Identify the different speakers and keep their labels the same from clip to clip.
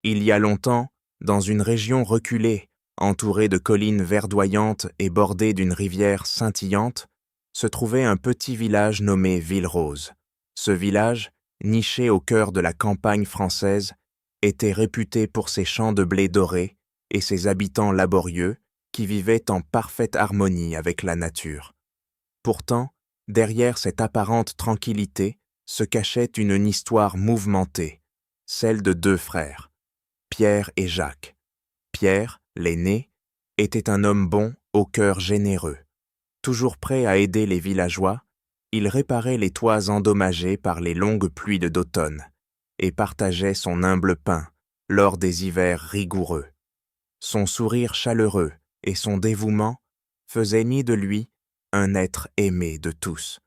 Speaker 1: Il y a longtemps, dans une région reculée, entourée de collines verdoyantes et bordée d'une rivière scintillante, se trouvait un petit village nommé Ville-Rose. Ce village, niché au cœur de la campagne française, était réputé pour ses champs de blé doré et ses habitants laborieux qui vivaient en parfaite harmonie avec la nature. Pourtant, derrière cette apparente tranquillité se cachait une histoire mouvementée, celle de deux frères, Pierre et Jacques. Pierre, l'aîné, était un homme bon au cœur généreux. Toujours prêt à aider les villageois, il réparait les toits endommagés par les longues pluies d'automne et partageait son humble pain lors des hivers rigoureux. Son sourire chaleureux et son dévouement faisaient de lui un être aimé de tous.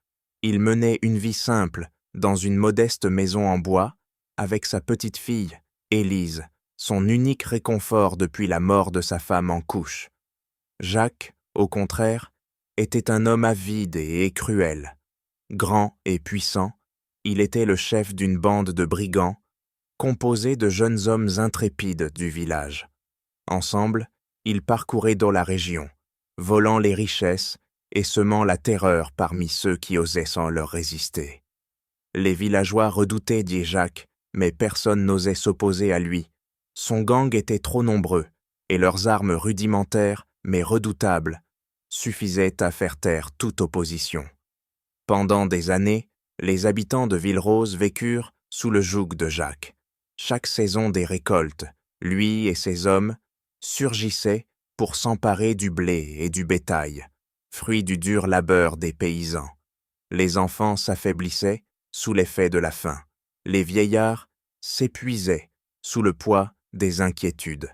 Speaker 1: Il menait une vie simple dans une modeste maison en bois avec sa petite fille, Élise, son unique réconfort depuis la mort de sa femme en couche. Jacques, au contraire, était un homme avide et cruel. Grand et puissant, il était le chef d'une bande de brigands, composée de jeunes hommes intrépides du village. Ensemble, ils parcouraient dans la région, volant les richesses et semant la terreur parmi ceux qui osaient sans leur résister. Les villageois redoutaient, dit Jacques, mais personne n'osait s'opposer à lui. Son gang était trop nombreux, et leurs armes rudimentaires, mais redoutables, suffisaient à faire taire toute opposition. Pendant des années, les habitants de Ville-Rose vécurent sous le joug de Jacques. Chaque saison des récoltes, lui et ses hommes surgissaient pour s'emparer du blé et du bétail, fruit du dur labeur des paysans. Les enfants s'affaiblissaient sous l'effet de la faim. Les vieillards s'épuisaient sous le poids des inquiétudes.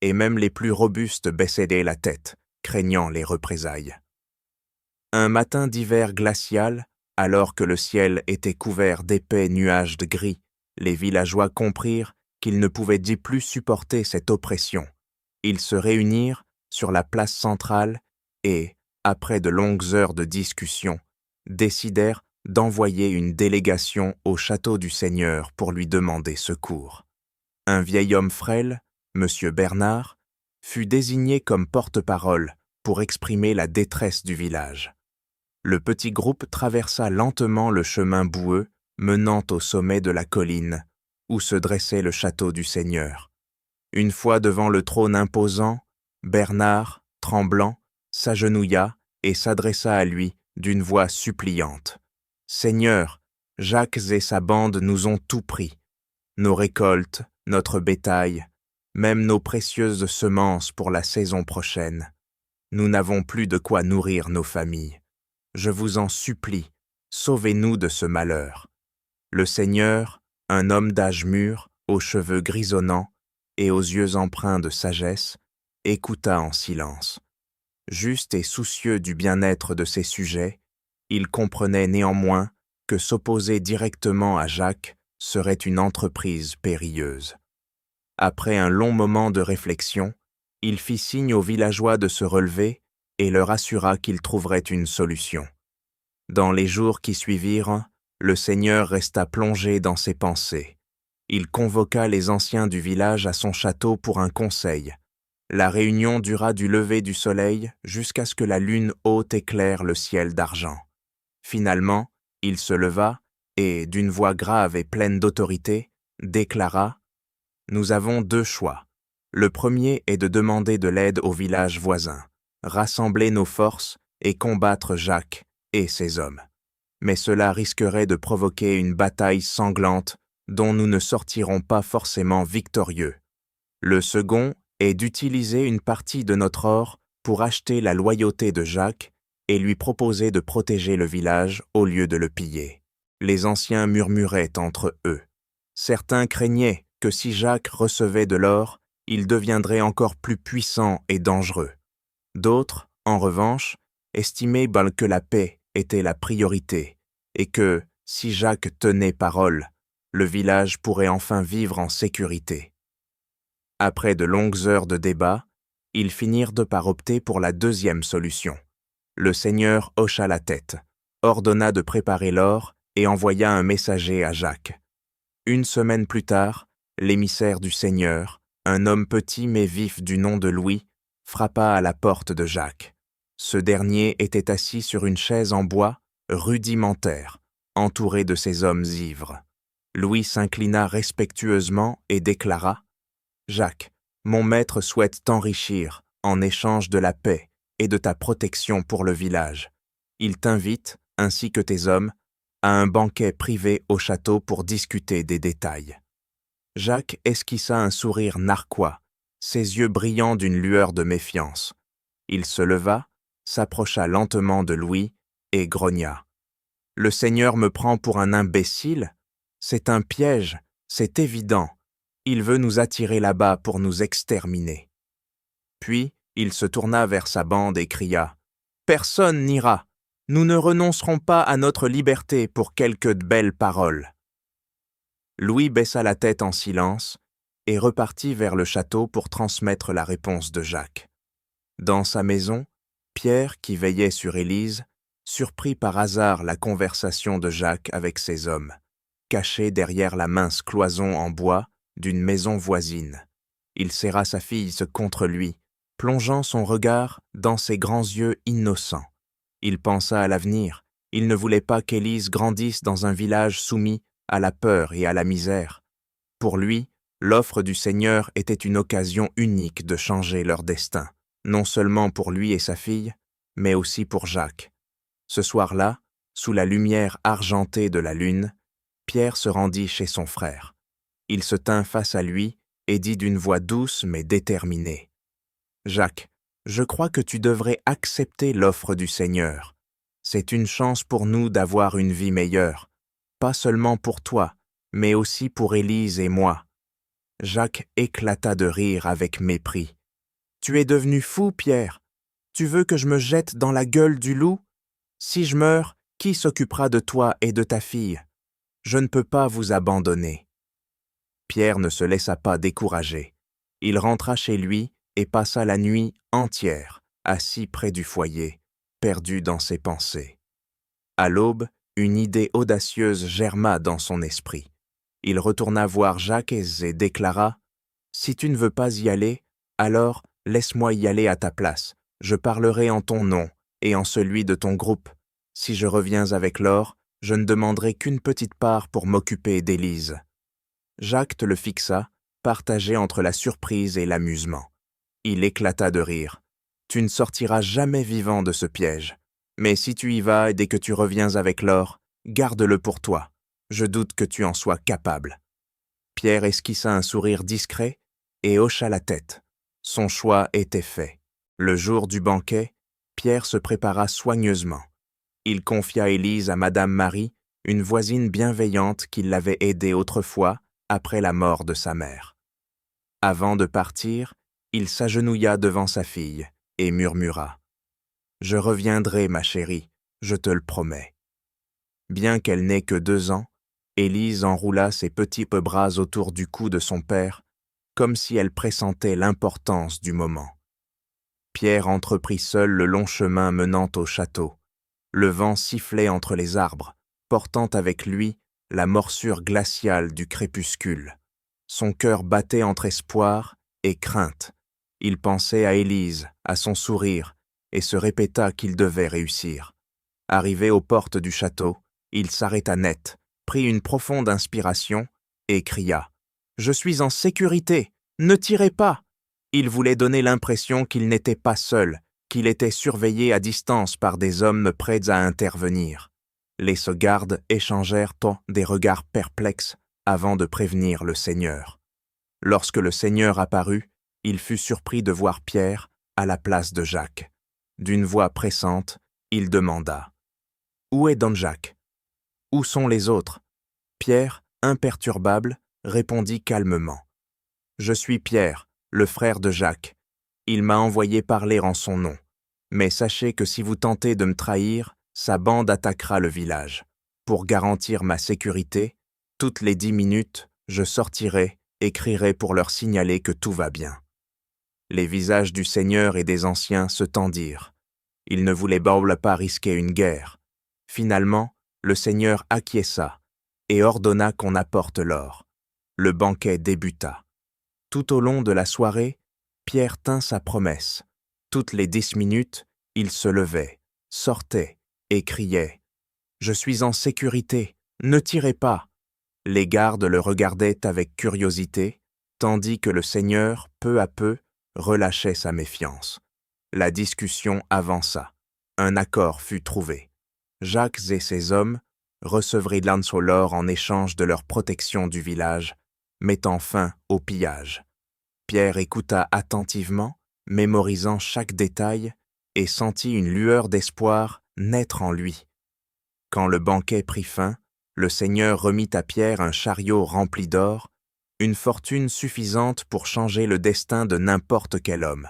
Speaker 1: Et même les plus robustes baissaient la tête, craignant les représailles. Un matin d'hiver glacial, alors que le ciel était couvert d'épais nuages de gris, les villageois comprirent qu'ils ne pouvaient plus supporter cette oppression. Ils se réunirent sur la place centrale et, après de longues heures de discussion, décidèrent d'envoyer une délégation au château du Seigneur pour lui demander secours. Un vieil homme frêle, M. Bernard, fut désigné comme porte-parole pour exprimer la détresse du village. Le petit groupe traversa lentement le chemin boueux menant au sommet de la colline où se dressait le château du Seigneur. Une fois devant le trône imposant, Bernard, tremblant, s'agenouilla et s'adressa à lui d'une voix suppliante. « Seigneur, Jacques et sa bande nous ont tout pris, nos récoltes, notre bétail, même nos précieuses semences pour la saison prochaine. Nous n'avons plus de quoi nourrir nos familles. Je vous en supplie, sauvez-nous de ce malheur. » Le Seigneur, un homme d'âge mûr, aux cheveux grisonnants et aux yeux empreints de sagesse, écouta en silence. Juste et soucieux du bien-être de ses sujets, il comprenait néanmoins que s'opposer directement à Jacques serait une entreprise périlleuse. Après un long moment de réflexion, il fit signe aux villageois de se relever et leur assura qu'il trouverait une solution. Dans les jours qui suivirent, le Seigneur resta plongé dans ses pensées. Il convoqua les anciens du village à son château pour un conseil. La réunion dura du lever du soleil jusqu'à ce que la lune haute éclaire le ciel d'argent. Finalement, il se leva et, d'une voix grave et pleine d'autorité, déclara « Nous avons deux choix. Le premier est de demander de l'aide aux villages voisins, rassembler nos forces et combattre Jacques et ses hommes. Mais cela risquerait de provoquer une bataille sanglante dont nous ne sortirons pas forcément victorieux. Le second est d'utiliser une partie de notre or pour acheter la loyauté de Jacques et lui proposer de protéger le village au lieu de le piller. » Les anciens murmuraient entre eux. Certains craignaient que si Jacques recevait de l'or, il deviendrait encore plus puissant et dangereux. D'autres, en revanche, estimaient que la paix était la priorité et que, si Jacques tenait parole, le village pourrait enfin vivre en sécurité. Après de longues heures de débat, ils finirent par opter pour la deuxième solution. Le Seigneur hocha la tête, ordonna de préparer l'or et envoya un messager à Jacques. Une semaine plus tard, l'émissaire du Seigneur, un homme petit mais vif du nom de Louis, frappa à la porte de Jacques. Ce dernier était assis sur une chaise en bois, rudimentaire, entouré de ses hommes ivres. Louis s'inclina respectueusement et déclara : « Jacques, mon maître souhaite t'enrichir en échange de la paix et de ta protection pour le village. Il t'invite, ainsi que tes hommes, à un banquet privé au château pour discuter des détails. » Jacques esquissa un sourire narquois, ses yeux brillants d'une lueur de méfiance. Il se leva, s'approcha lentement de Louis et grogna. « Le Seigneur me prend pour un imbécile ? C'est un piège, c'est évident. Il veut nous attirer là-bas pour nous exterminer. » Puis, il se tourna vers sa bande et cria : « Personne n'ira. Nous ne renoncerons pas à notre liberté pour quelques belles paroles. » Louis baissa la tête en silence et repartit vers le château pour transmettre la réponse de Jacques. Dans sa maison, Pierre, qui veillait sur Élise, surprit par hasard la conversation de Jacques avec ses hommes, caché derrière la mince cloison en bois d'une maison voisine. Il serra sa fille contre lui, plongeant son regard dans ses grands yeux innocents. Il pensa à l'avenir. Il ne voulait pas qu'Élise grandisse dans un village soumis à la peur et à la misère. Pour lui, l'offre du Seigneur était une occasion unique de changer leur destin, non seulement pour lui et sa fille, mais aussi pour Jacques. Ce soir-là, sous la lumière argentée de la lune, Pierre se rendit chez son frère. Il se tint face à lui et dit d'une voix douce mais déterminée : « Jacques, je crois que tu devrais accepter l'offre du Seigneur. C'est une chance pour nous d'avoir une vie meilleure, pas seulement pour toi, mais aussi pour Élise et moi. » Jacques éclata de rire avec mépris. « Tu es devenu fou, Pierre. Tu veux que je me jette dans la gueule du loup ? Si je meurs, qui s'occupera de toi et de ta fille ? Je ne peux pas vous abandonner. » Pierre ne se laissa pas décourager. Il rentra chez lui et passa la nuit entière, assis près du foyer, perdu dans ses pensées. À l'aube, une idée audacieuse germa dans son esprit. Il retourna voir Jacques et déclara : « Si tu ne veux pas y aller, alors laisse-moi y aller à ta place. Je parlerai en ton nom et en celui de ton groupe. Si je reviens avec l'or, je ne demanderai qu'une petite part pour m'occuper d'Élise. » Jacques te le fixa, partagé entre la surprise et l'amusement. Il éclata de rire. « Tu ne sortiras jamais vivant de ce piège. Mais si tu y vas et dès que tu reviens avec l'or, garde-le pour toi. Je doute que tu en sois capable. » Pierre esquissa un sourire discret et hocha la tête. Son choix était fait. Le jour du banquet, Pierre se prépara soigneusement. Il confia Élise à Madame Marie, une voisine bienveillante qui l'avait aidé autrefois après la mort de sa mère. Avant de partir, il s'agenouilla devant sa fille et murmura : « Je reviendrai, ma chérie, je te le promets. » Bien qu'elle n'ait que 2 ans, Élise enroula ses petits bras autour du cou de son père, comme si elle pressentait l'importance du moment. Pierre entreprit seul le long chemin menant au château. Le vent sifflait entre les arbres, portant avec lui la morsure glaciale du crépuscule. Son cœur battait entre espoir et crainte. Il pensait à Élise, à son sourire, et se répéta qu'il devait réussir. Arrivé aux portes du château, il s'arrêta net, prit une profonde inspiration et cria : « Je suis en sécurité, ne tirez pas !» Il voulait donner l'impression qu'il n'était pas seul, qu'il était surveillé à distance par des hommes prêts à intervenir. Les gardes échangèrent des regards perplexes avant de prévenir le Seigneur. Lorsque le Seigneur apparut, il fut surpris de voir Pierre à la place de Jacques. D'une voix pressante, il demanda : « Où est Don Jacques ? Où sont les autres ? » Pierre, imperturbable, répondit calmement : « Je suis Pierre, le frère de Jacques. Il m'a envoyé parler en son nom. Mais sachez que si vous tentez de me trahir, sa bande attaquera le village. Pour garantir ma sécurité, toutes les 10 minutes, je sortirai et crierai pour leur signaler que tout va bien. » Les visages du Seigneur et des anciens se tendirent. Ils ne voulaient pas risquer une guerre. Finalement, le Seigneur acquiesça et ordonna qu'on apporte l'or. Le banquet débuta. Tout au long de la soirée, Pierre tint sa promesse. Toutes les 10 minutes, il se levait, sortait et criait « Je suis en sécurité, ne tirez pas !» Les gardes le regardaient avec curiosité, tandis que le seigneur, peu à peu, relâchait sa méfiance. La discussion avança. Un accord fut trouvé. Jacques et ses hommes recevraient Lancelot en échange de leur protection du village, mettant fin au pillage. Pierre écouta attentivement, mémorisant chaque détail, et sentit une lueur d'espoir naître en lui. Quand le banquet prit fin, le seigneur remit à Pierre un chariot rempli d'or, une fortune suffisante pour changer le destin de n'importe quel homme.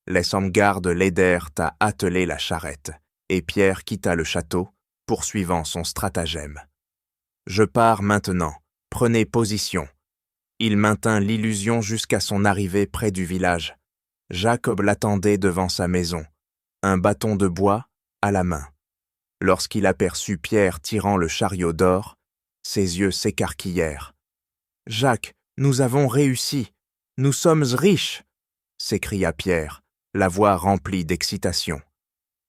Speaker 1: Les hommes gardes l'aidèrent à atteler la charrette, et Pierre quitta le château, poursuivant son stratagème. « Je pars maintenant, prenez position. » Il maintint l'illusion jusqu'à son arrivée près du village. Jacob l'attendait devant sa maison, un bâton de bois à la main. Lorsqu'il aperçut Pierre tirant le chariot d'or, ses yeux s'écarquillèrent. « Jacques, nous avons réussi, nous sommes riches !» s'écria Pierre, la voix remplie d'excitation.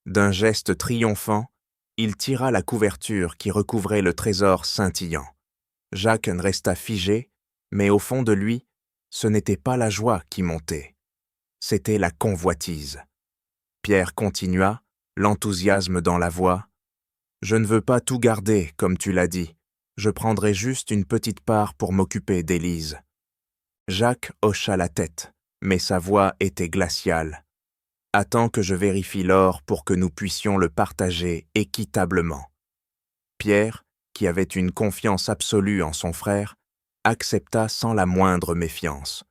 Speaker 1: D'un geste triomphant, il tira la couverture qui recouvrait le trésor scintillant. Jacques resta figé, mais au fond de lui, ce n'était pas la joie qui montait. C'était la convoitise. Pierre continua, l'enthousiasme dans la voix. « Je ne veux pas tout garder, comme tu l'as dit. Je prendrai juste une petite part pour m'occuper d'Élise. » Jacques hocha la tête, mais sa voix était glaciale. « Attends que je vérifie l'or pour que nous puissions le partager équitablement. » Pierre, qui avait une confiance absolue en son frère, accepta sans la moindre méfiance.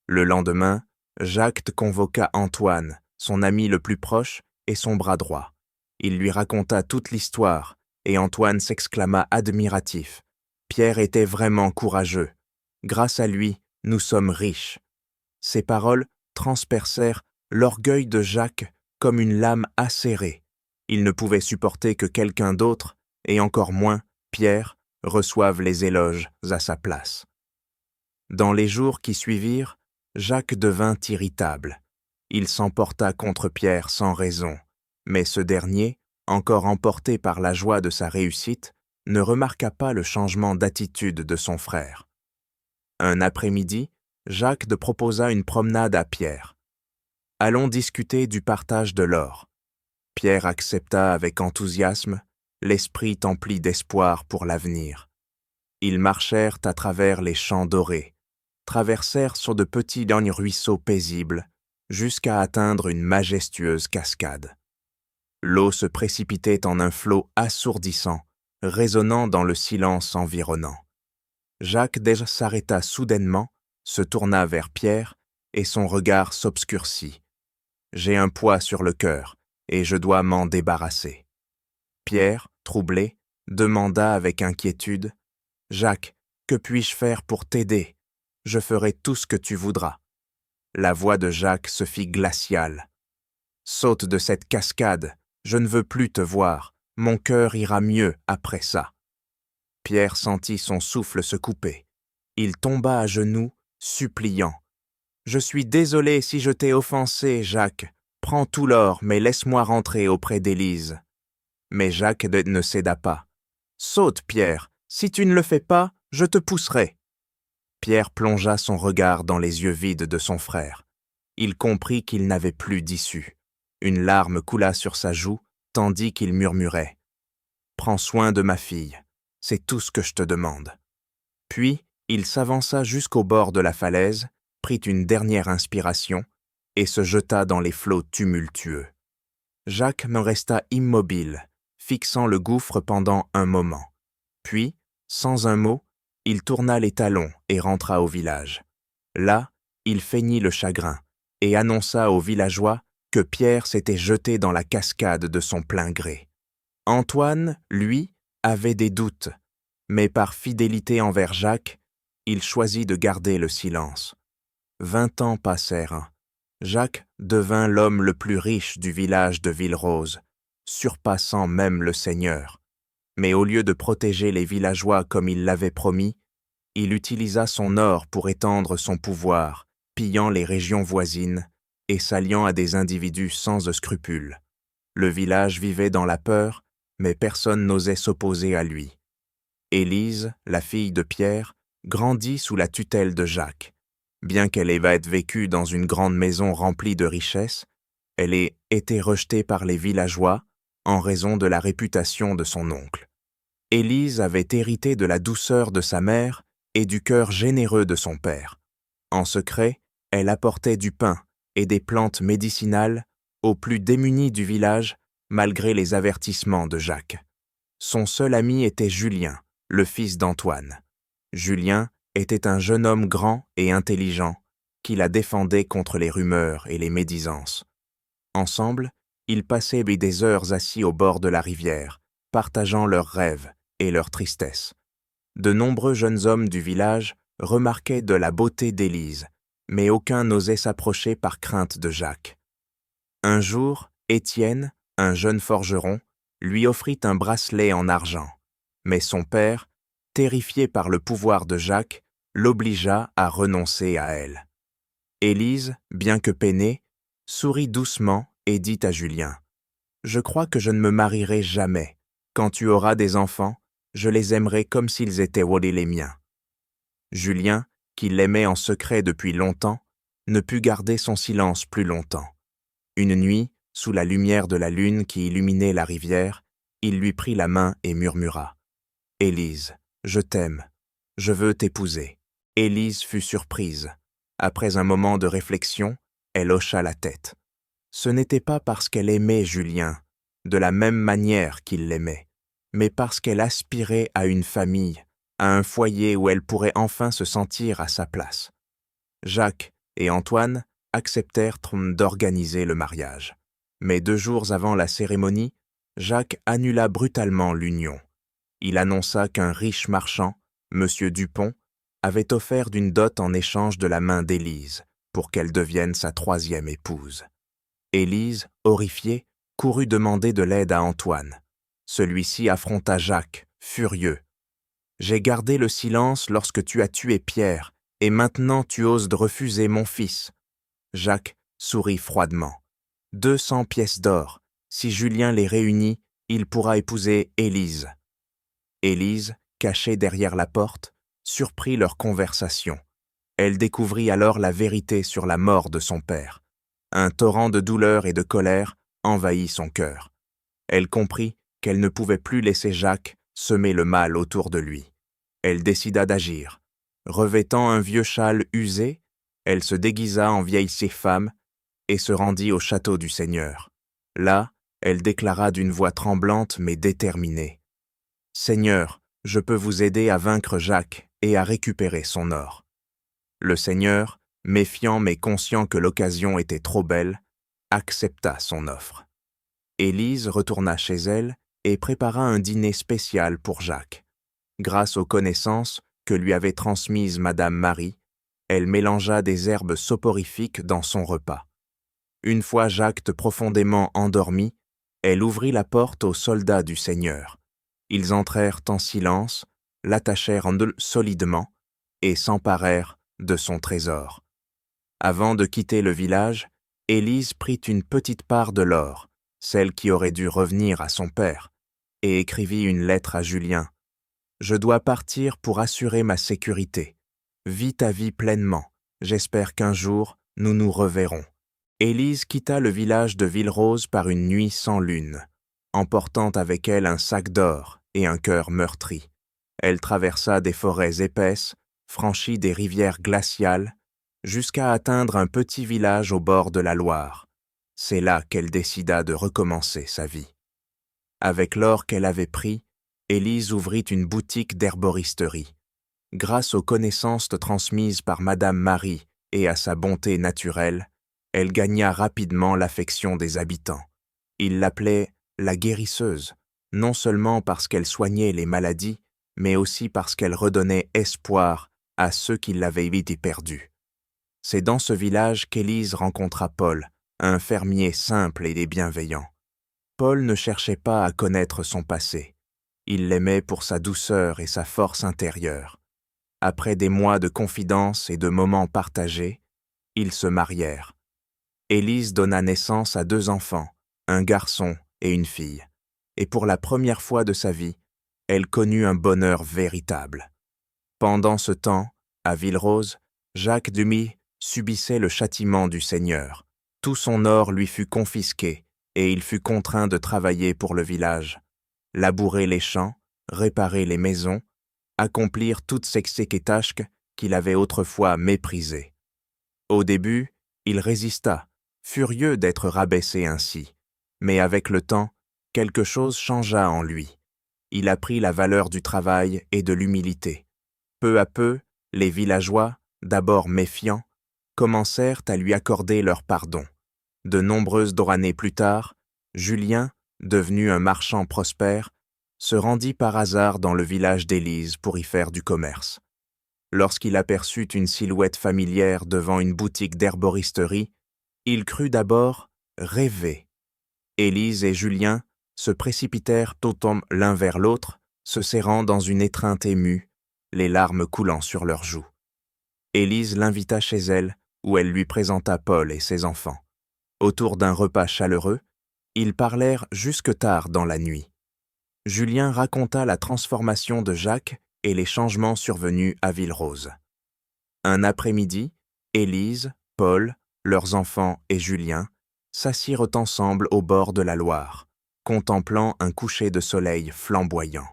Speaker 1: Le lendemain, Jacques convoqua Antoine, son ami le plus proche et son bras droit. Il lui raconta toute l'histoire, et Antoine s'exclama admiratif. Pierre était vraiment courageux. Grâce à lui, nous sommes riches. Ces paroles transpercèrent l'orgueil de Jacques comme une lame acérée. Il ne pouvait supporter que quelqu'un d'autre, et encore moins Pierre, reçoive les éloges à sa place. Dans les jours qui suivirent, Jacques devint irritable. Il s'emporta contre Pierre sans raison, mais ce dernier, encore emporté par la joie de sa réussite, ne remarqua pas le changement d'attitude de son frère. Un après-midi, Jacques proposa une promenade à Pierre. « Allons discuter du partage de l'or. » Pierre accepta avec enthousiasme, l'esprit empli d'espoir pour l'avenir. Ils marchèrent à travers les champs dorés, traversèrent sur de petits ruisseaux paisibles, jusqu'à atteindre une majestueuse cascade. L'eau se précipitait en un flot assourdissant, résonnant dans le silence environnant. Jacques s'arrêta soudainement, se tourna vers Pierre, et son regard s'obscurcit. « J'ai un poids sur le cœur, et je dois m'en débarrasser. » Pierre, troublé, demanda avec inquiétude « Jacques, que puis-je faire pour t'aider? Je ferai tout ce que tu voudras. » La voix de Jacques se fit glaciale. « Saute de cette cascade, je ne veux plus te voir, mon cœur ira mieux après ça. » Pierre sentit son souffle se couper. Il tomba à genoux, suppliant. « Je suis désolé si je t'ai offensé, Jacques. Prends tout l'or, mais laisse-moi rentrer auprès d'Élise. » Mais Jacques ne céda pas. « Saute, Pierre, si tu ne le fais pas, je te pousserai. » Pierre plongea son regard dans les yeux vides de son frère. Il comprit qu'il n'avait plus d'issue. Une larme coula sur sa joue, tandis qu'il murmurait « Prends soin de ma fille, c'est tout ce que je te demande. » Puis, il s'avança jusqu'au bord de la falaise, prit une dernière inspiration et se jeta dans les flots tumultueux. Jacques me resta immobile, fixant le gouffre pendant un moment. Puis, sans un mot, il tourna les talons et rentra au village. Là, il feignit le chagrin et annonça aux villageois que Pierre s'était jeté dans la cascade de son plein gré. Antoine, lui, avait des doutes, mais par fidélité envers Jacques, il choisit de garder le silence. 20 ans passèrent. Jacques devint l'homme le plus riche du village de Villeroze, surpassant même le seigneur. Mais au lieu de protéger les villageois comme il l'avait promis, il utilisa son or pour étendre son pouvoir, pillant les régions voisines et s'alliant à des individus sans scrupules. Le village vivait dans la peur, mais personne n'osait s'opposer à lui. Élise, la fille de Pierre, grandit sous la tutelle de Jacques. Bien qu'elle ait vécu dans une grande maison remplie de richesses, elle ait été rejetée par les villageois en raison de la réputation de son oncle. Élise avait hérité de la douceur de sa mère et du cœur généreux de son père. En secret, elle apportait du pain et des plantes médicinales aux plus démunis du village malgré les avertissements de Jacques. Son seul ami était Julien, le fils d'Antoine. Julien était un jeune homme grand et intelligent qui la défendait contre les rumeurs et les médisances. Ensemble, ils passaient des heures assis au bord de la rivière, partageant leurs rêves et leurs tristesses. De nombreux jeunes hommes du village remarquaient de la beauté d'Élise, mais aucun n'osait s'approcher par crainte de Jacques. Un jour, Étienne, un jeune forgeron, lui offrit un bracelet en argent, mais son père, terrifié par le pouvoir de Jacques, l'obligea à renoncer à elle. Élise, bien que peinée, sourit doucement et dit à Julien : « Je crois que je ne me marierai jamais. Quand tu auras des enfants, je les aimerai comme s'ils étaient les miens. » Julien, qui l'aimait en secret depuis longtemps, ne put garder son silence plus longtemps. Une nuit, sous la lumière de la lune qui illuminait la rivière, il lui prit la main et murmura : « Élise, je t'aime, je veux t'épouser. » Élise fut surprise. Après un moment de réflexion, elle hocha la tête. Ce n'était pas parce qu'elle aimait Julien, de la même manière qu'il l'aimait, mais parce qu'elle aspirait à une famille, à un foyer où elle pourrait enfin se sentir à sa place. Jacques et Antoine acceptèrent d'organiser le mariage. Mais 2 jours avant la cérémonie, Jacques annula brutalement l'union. Il annonça qu'un riche marchand, M. Dupont, avait offert d'une dot en échange de la main d'Élise, pour qu'elle devienne sa 3e épouse. Élise, horrifiée, courut demander de l'aide à Antoine. Celui-ci affronta Jacques, furieux. « J'ai gardé le silence lorsque tu as tué Pierre, et maintenant tu oses de refuser mon fils. » Jacques sourit froidement. 200 pièces d'or. Si Julien les réunit, il pourra épouser Élise. Élise, cachée derrière la porte, surprit leur conversation. Elle découvrit alors la vérité sur la mort de son père. Un torrent de douleur et de colère envahit son cœur. Elle comprit qu'elle ne pouvait plus laisser Jacques semer le mal autour de lui. Elle décida d'agir. Revêtant un vieux châle usé, elle se déguisa en vieille femme et se rendit au château du Seigneur. Là, elle déclara d'une voix tremblante mais déterminée : « Seigneur, je peux vous aider à vaincre Jacques et à récupérer son or. » Le Seigneur, méfiant mais conscient que l'occasion était trop belle, accepta son offre. Élise retourna chez elle et prépara un dîner spécial pour Jacques. Grâce aux connaissances que lui avait transmises Madame Marie, elle mélangea des herbes soporifiques dans son repas. Une fois Jacques profondément endormi, elle ouvrit la porte aux soldats du Seigneur. Ils entrèrent en silence, l'attachèrent solidement et s'emparèrent de son trésor. Avant de quitter le village, Élise prit une petite part de l'or, celle qui aurait dû revenir à son père, et écrivit une lettre à Julien. « Je dois partir pour assurer ma sécurité. Vis ta vie pleinement. J'espère qu'un jour, nous nous reverrons. » Élise quitta le village de Villeroze par une nuit sans lune, emportant avec elle un sac d'or et un cœur meurtri. Elle traversa des forêts épaisses, franchit des rivières glaciales, jusqu'à atteindre un petit village au bord de la Loire. C'est là qu'elle décida de recommencer sa vie. Avec l'or qu'elle avait pris, Élise ouvrit une boutique d'herboristerie. Grâce aux connaissances transmises par Madame Marie et à sa bonté naturelle, elle gagna rapidement l'affection des habitants. Ils l'appelaient la guérisseuse, non seulement parce qu'elle soignait les maladies, mais aussi parce qu'elle redonnait espoir à ceux qui l'avaient vite perdu. C'est dans ce village qu'Élise rencontra Paul, un fermier simple et bienveillant. Paul ne cherchait pas à connaître son passé. Il l'aimait pour sa douceur et sa force intérieure. Après des mois de confidence et de moments partagés, ils se marièrent. Élise donna naissance à 2 enfants, un garçon et une fille. Et pour la première fois de sa vie, elle connut un bonheur véritable. Pendant ce temps, à Villeroze, Jacques Demy subissait le châtiment du Seigneur. Tout son or lui fut confisqué et il fut contraint de travailler pour le village, labourer les champs, réparer les maisons, accomplir toutes ces tâches qu'il avait autrefois méprisées. Au début, il résista, furieux d'être rabaissé ainsi, mais avec le temps, quelque chose changea en lui. Il apprit la valeur du travail et de l'humilité. Peu à peu, les villageois, d'abord méfiants, commencèrent à lui accorder leur pardon. De nombreuses années plus tard, Julien, devenu un marchand prospère, se rendit par hasard dans le village d'Élise pour y faire du commerce. Lorsqu'il aperçut une silhouette familière devant une boutique d'herboristerie, il crut d'abord rêver. Élise et Julien se précipitèrent l'un vers l'autre, se serrant dans une étreinte émue, les larmes coulant sur leurs joues. Élise l'invita chez elle, où elle lui présenta Paul et ses enfants. Autour d'un repas chaleureux, ils parlèrent jusque tard dans la nuit. Julien raconta la transformation de Jacques et les changements survenus à Villeroze. Un après-midi, Élise, Paul, leurs enfants et Julien s'assirent ensemble au bord de la Loire, contemplant un coucher de soleil flamboyant.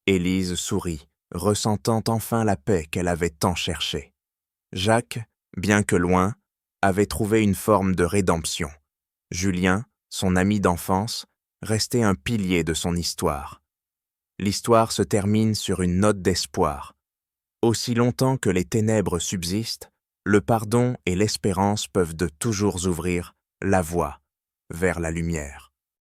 Speaker 1: Élise sourit, ressentant enfin la paix qu'elle avait tant cherchée. Jacques, bien que loin, avait trouvé une forme de rédemption. Julien, son ami d'enfance, restait un pilier de son histoire. L'histoire se termine sur une note d'espoir. Aussi longtemps que les ténèbres subsistent, le pardon et l'espérance peuvent de toujours ouvrir la voie vers la lumière.